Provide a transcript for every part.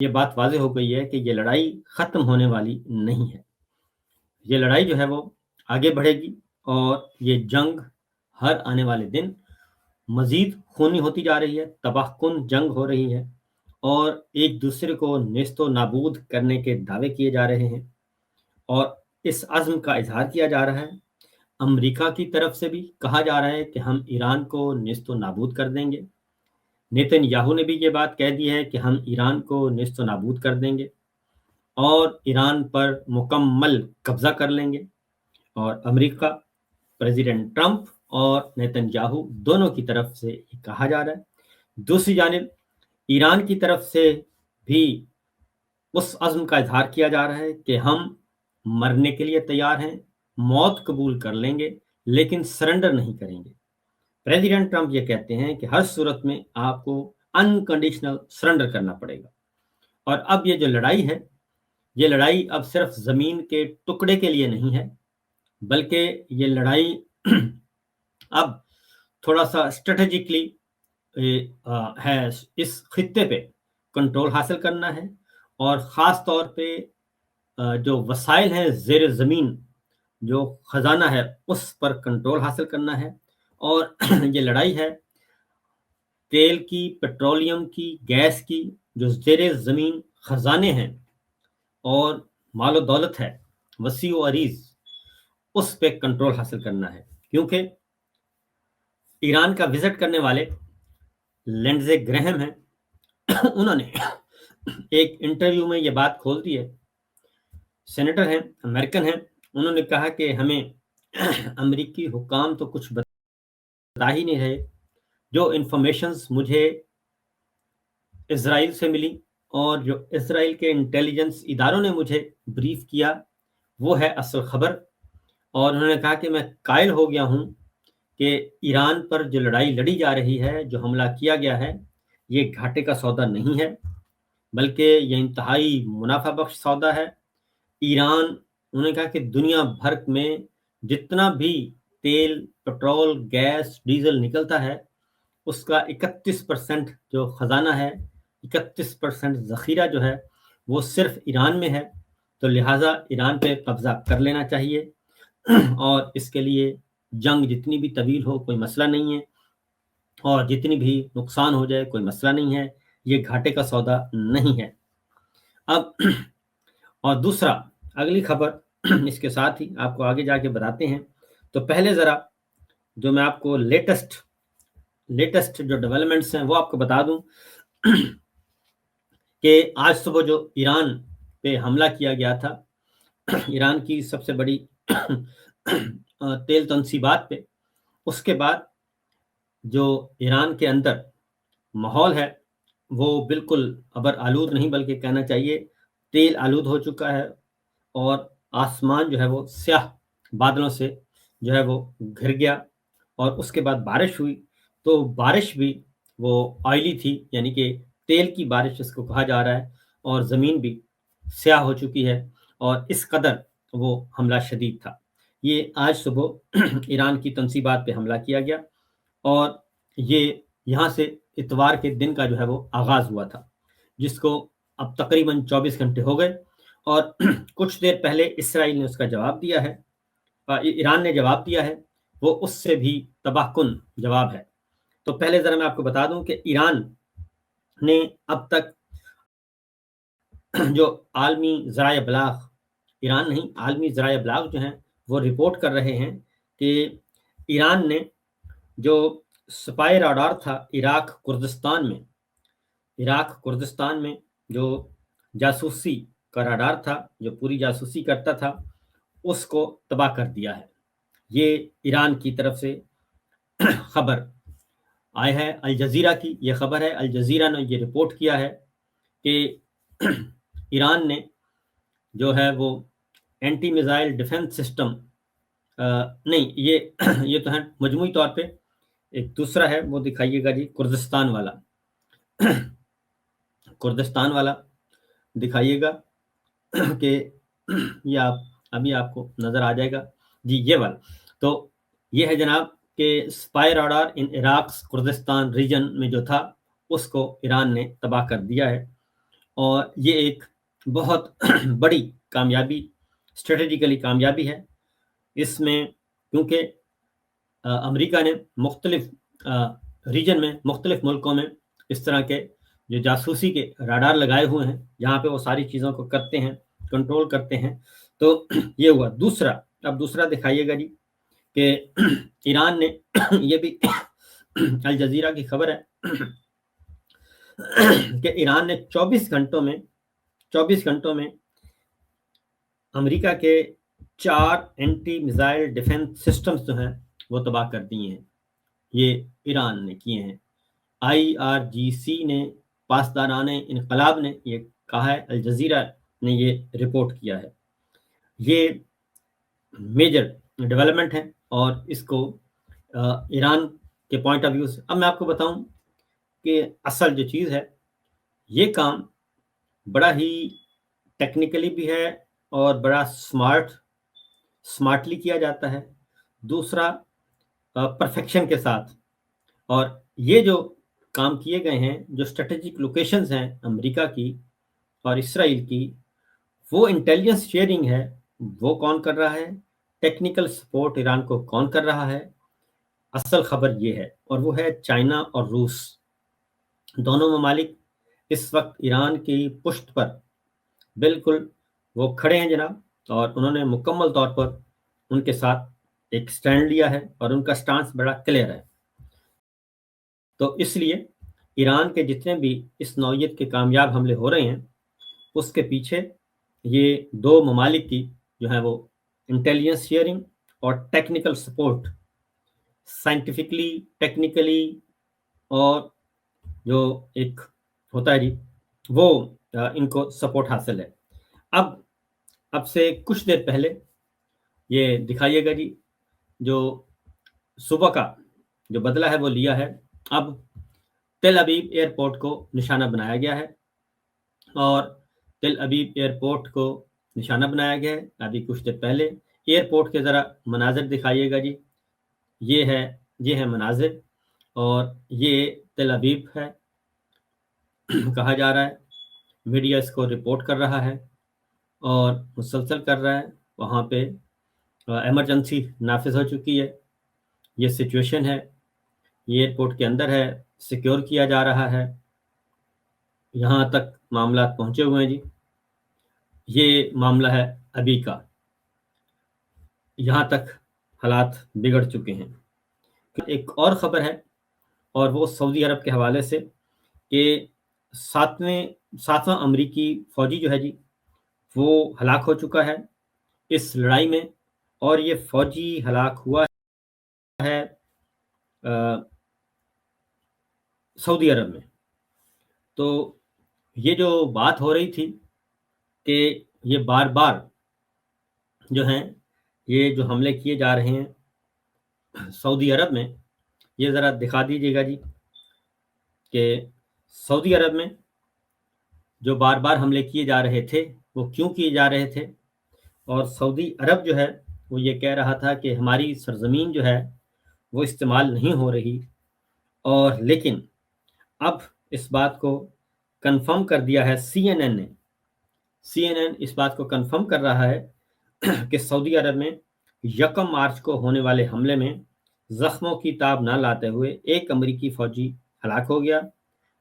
یہ بات واضح ہو گئی ہے کہ یہ لڑائی ختم ہونے والی نہیں ہے۔ یہ لڑائی جو ہے وہ آگے بڑھے گی اور یہ جنگ ہر آنے والے دن مزید خونی ہوتی جا رہی ہے، تباہ کن جنگ ہو رہی ہے اور ایک دوسرے کو نیست و نابود کرنے کے دعوے کیے جا رہے ہیں اور اس عزم کا اظہار کیا جا رہا ہے۔ امریکہ کی طرف سے بھی کہا جا رہا ہے کہ ہم ایران کو نیست و نابود کر دیں گے۔ نیتن یاہو نے بھی یہ بات کہہ دی ہے کہ ہم ایران کو نیست و نابود کر دیں گے اور ایران پر مکمل قبضہ کر لیں گے، اور امریکہ، پریزیڈنٹ ٹرمپ اور نیتن یاہو دونوں کی طرف سے یہ کہا جا رہا ہے۔ دوسری جانب ایران کی طرف سے بھی اس عزم کا اظہار کیا جا رہا ہے کہ ہم مرنے کے لیے تیار ہیں، موت قبول کر لیں گے لیکن سرنڈر نہیں کریں گے۔ پریزیڈنٹ ٹرمپ یہ کہتے ہیں کہ ہر صورت میں آپ کو انکنڈیشنل سرنڈر کرنا پڑے گا، اور اب یہ جو لڑائی ہے، یہ لڑائی اب صرف زمین کے ٹکڑے کے لیے نہیں ہے، بلکہ یہ لڑائی اب تھوڑا سا اسٹریٹجکلی ہے، اس خطے پہ کنٹرول حاصل کرنا ہے اور خاص طور پہ جو وسائل ہیں زیر زمین، جو خزانہ ہے اس پر کنٹرول حاصل کرنا ہے، اور یہ لڑائی ہے تیل کی، پیٹرولیم کی، گیس کی، جو زیر زمین خزانے ہیں اور مال و دولت ہے وسیع و عریض، اس پہ کنٹرول حاصل کرنا ہے۔ کیونکہ ایران کا وزٹ کرنے والے لینڈزے گرہم ہیں، انہوں نے ایک انٹرویو میں یہ بات کھول دی ہے، سینیٹر ہیں، امریکن ہیں، انہوں نے کہا کہ ہمیں امریکی حکام تو کچھ بتا ہی نہیں رہے، جو انفارمیشنز مجھے اسرائیل سے ملی اور جو اسرائیل کے انٹیلیجنس اداروں نے مجھے بریف کیا وہ ہے اصل خبر۔ اور انہوں نے کہا کہ میں قائل ہو گیا ہوں کہ ایران پر جو لڑائی لڑی جا رہی ہے، جو حملہ کیا گیا ہے، یہ گھاٹے کا سودا نہیں ہے، بلکہ یہ انتہائی منافع بخش سودا ہے۔ ایران، انہوں نے کہا کہ دنیا بھر میں جتنا بھی تیل، پیٹرول، گیس، ڈیزل نکلتا ہے، اس کا 31% جو خزانہ ہے، 31% ذخیرہ جو ہے وہ صرف ایران میں ہے، تو لہٰذا ایران پہ قبضہ کر لینا چاہیے، اور اس کے لیے جنگ جتنی بھی طویل ہو کوئی مسئلہ نہیں ہے، اور جتنی بھی نقصان ہو جائے کوئی مسئلہ نہیں ہے، یہ گھاٹے کا سودا نہیں ہے۔ اب اور دوسرا، اگلی خبر اس کے ساتھ ہی آپ کو آگے جا کے بتاتے ہیں، تو پہلے ذرا جو میں آپ کو لیٹسٹ جو ڈیولپمنٹس ہیں وہ آپ کو بتا دوں کہ آج صبح جو ایران پہ حملہ کیا گیا تھا، ایران کی سب سے بڑی تیل تنصیبات پہ، اس کے بعد جو ایران کے اندر ماحول ہے وہ بالکل ابر آلود نہیں، بلکہ کہنا چاہیے تیل آلود ہو چکا ہے، اور آسمان جو ہے وہ سیاہ بادلوں سے جو ہے وہ گھر گیا، اور اس کے بعد بارش ہوئی، تو بارش بھی وہ آئلی تھی، یعنی کہ تیل کی بارش جس کو کہا جا رہا ہے، اور زمین بھی سیاہ ہو چکی ہے، اور اس قدر وہ حملہ شدید تھا۔ یہ آج صبح ایران کی تنصیبات پہ حملہ کیا گیا، اور یہ یہاں سے اتوار کے دن کا جو ہے وہ آغاز ہوا تھا، جس کو اب تقریباً 24 گھنٹے ہو گئے، اور کچھ دیر پہلے اسرائیل نے اس کا جواب دیا ہے، ایران نے جواب دیا ہے، وہ اس سے بھی تباہ کن جواب ہے۔ تو پہلے ذرا میں آپ کو بتا دوں کہ ایران نے اب تک جو عالمی ذرائع ابلاغ، ایران نہیں، عالمی ذرائع ابلاغ جو ہیں وہ رپورٹ کر رہے ہیں کہ ایران نے جو سپائی راڈار تھا عراق کردستان میں جو جاسوسی کا راڈار تھا، جو پوری جاسوسی کرتا تھا، اس کو تباہ کر دیا ہے۔ یہ ایران کی طرف سے خبر آئی ہے، الجزیرہ کی یہ خبر ہے، الجزیرہ نے یہ رپورٹ کیا ہے کہ ایران نے جو ہے وہ اینٹی میزائل ڈیفنس سسٹم، نہیں، یہ تو ہے مجموعی طور پہ، ایک دوسرا ہے وہ دکھائیے گا جی، کردستان والا دکھائیے گا کہ یہ ابھی آپ کو نظر آ جائے گا جی، یہ والا۔ تو یہ ہے جناب کہ اسپائی راڈار ان عراق کردستان ریجن میں جو تھا اس کو ایران نے تباہ کر دیا ہے، اور یہ ایک بہت بڑی کامیابی، اسٹریٹجیکلی کامیابی ہے اس میں، کیونکہ امریکہ نے مختلف ریجن میں، مختلف ملکوں میں اس طرح کے جو جاسوسی کے راڈار لگائے ہوئے ہیں جہاں پہ وہ ساری چیزوں کو کرتے ہیں، کنٹرول کرتے ہیں. تو یہ ہوا. اب دوسرا دکھائیے گا جی کہ ایران نے یہ بھی الجزیرہ کی خبر ہے کہ ایران نے 24 گھنٹوں میں امریکہ کے 4 اینٹی میزائل ڈیفنس سسٹمز جو ہیں وہ تباہ کر دیے ہیں. یہ ایران نے کیے ہیں. IRGC نے، پاسداران انقلاب نے یہ کہا ہے، الجزیرہ نے یہ رپورٹ کیا ہے. یہ میجر ڈیولپمنٹ ہے اور اس کو ایران کے پوائنٹ آف ویو سے اب میں آپ کو بتاؤں کہ اصل جو چیز ہے، یہ کام بڑا ہی ٹیکنیکلی بھی ہے اور بڑا سمارٹلی کیا جاتا ہے. دوسرا پرفیکشن کے ساتھ. اور یہ جو کام کیے گئے ہیں، جو اسٹریٹجک لوکیشنز ہیں امریکہ کی اور اسرائیل کی، وہ انٹیلیجنس شیئرنگ ہے. وہ کون کر رہا ہے؟ ٹیکنیکل سپورٹ ایران کو کون کر رہا ہے؟ اصل خبر یہ ہے، اور وہ ہے چائنا اور روس. دونوں ممالک اس وقت ایران کی پشت پر بالکل وہ کھڑے ہیں جناب، اور انہوں نے مکمل طور پر ان کے ساتھ ایک سٹینڈ لیا ہے اور ان کا سٹانس بڑا کلیئر ہے. تو اس لیے ایران کے جتنے بھی اس نوعیت کے کامیاب حملے ہو رہے ہیں، اس کے پیچھے یہ 2 ممالک کی جو ہے وہ انٹیلیجنس شیئرنگ اور ٹیکنیکل سپورٹ، سائنٹیفکلی، ٹیکنیکلی، اور جو ایک ہوتا ہے جی وہ ان کو سپورٹ حاصل ہے. اب سے کچھ دیر پہلے یہ دکھائیے گا جی، جو صبح کا جو بدلہ ہے وہ لیا ہے. اب تل ابیب ایئرپورٹ کو نشانہ بنایا گیا ہے، اور تل ابیب ایئرپورٹ کو نشانہ بنایا گیا ہے ابھی کچھ دیر پہلے. ایئرپورٹ کے ذرا مناظر دکھائیے گا جی. یہ ہے مناظر، اور یہ تل ابیب ہے کہا جا رہا ہے. میڈیا اس کو رپورٹ کر رہا ہے اور مسلسل کر رہا ہے. وہاں پہ ایمرجنسی نافذ ہو چکی ہے. یہ سچویشن ہے، یہ ایئرپورٹ کے اندر ہے، سیکیور کیا جا رہا ہے. یہاں تک معاملات پہنچے ہوئے ہیں جی. یہ معاملہ ہے ابھی کا، یہاں تک حالات بگڑ چکے ہیں. ایک اور خبر ہے، اور وہ سعودی عرب کے حوالے سے، کہ 7واں امریکی فوجی جو ہے جی وہ ہلاک ہو چکا ہے اس لڑائی میں. اور یہ فوجی ہلاک ہوا ہے سعودی عرب میں. تو یہ جو بات ہو رہی تھی کہ یہ بار بار جو ہیں یہ جو حملے کیے جا رہے ہیں سعودی عرب میں، یہ ذرا دکھا دیجیے گا جی کہ سعودی عرب میں جو بار بار حملے کیے جا رہے تھے وہ کیوں کیے جا رہے تھے. اور سعودی عرب جو ہے وہ یہ کہہ رہا تھا کہ ہماری سرزمین جو ہے وہ استعمال نہیں ہو رہی. اور لیکن اب اس بات کو کنفرم کر دیا ہے CNN نے. CNN اس بات کو کنفرم کر رہا ہے کہ سعودی عرب میں 1 مارچ کو ہونے والے حملے میں زخموں کی تاب نہ لاتے ہوئے ایک امریکی فوجی ہلاک ہو گیا،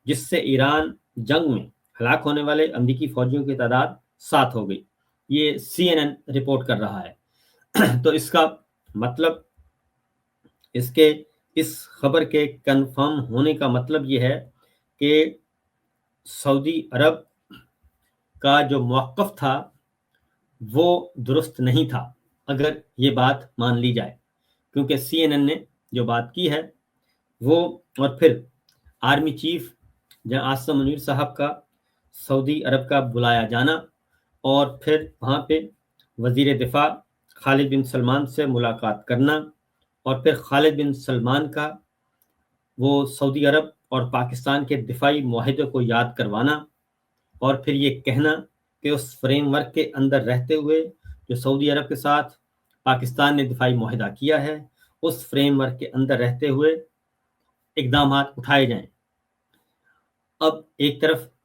جس سے ایران جنگ میں ہلاک ہونے والے امریکی فوجیوں کی تعداد 7 ہو گئی. یہ CNN رپورٹ کر رہا ہے. تو اس کا مطلب، اس خبر کے کنفرم ہونے کا مطلب یہ ہے کہ سعودی عرب کا جو موقف تھا وہ درست نہیں تھا، اگر یہ بات مان لی جائے. کیونکہ CNN نے جو بات کی ہے وہ، اور پھر army chief general Asim Munir صاحب کا سعودی عرب کا بلایا جانا، اور پھر وہاں پہ وزیر دفاع خالد بن سلمان سے ملاقات کرنا، اور پھر خالد بن سلمان کا وہ سعودی عرب اور پاکستان کے دفاعی معاہدے کو یاد کروانا، اور پھر یہ کہنا کہ اس فریم ورک کے اندر رہتے ہوئے جو سعودی عرب کے ساتھ پاکستان نے دفاعی معاہدہ کیا ہے، اس فریم ورک کے اندر رہتے ہوئے اقدامات اٹھائے جائیں. اب ایک طرف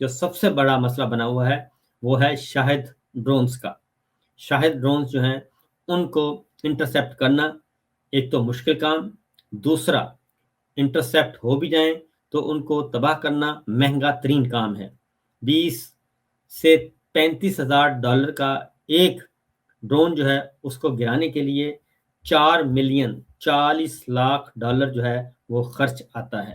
جو سب سے بڑا مسئلہ بنا ہوا ہے وہ ہے شاہد ڈرونز کا۔ شاہد ڈرونز جو ہیں ان کو انٹرسیپٹ کرنا ایک تو مشکل کام، دوسرا انٹرسیپٹ ہو بھی جائیں تو ان کو تباہ کرنا مہنگا ترین کام ہے۔ 20 سے 35,000 ڈالر کا ایک ڈرون جو ہے اس کو گرانے کے لیے 4 ملین 40 لاکھ ڈالر جو ہے وہ خرچ آتا ہے۔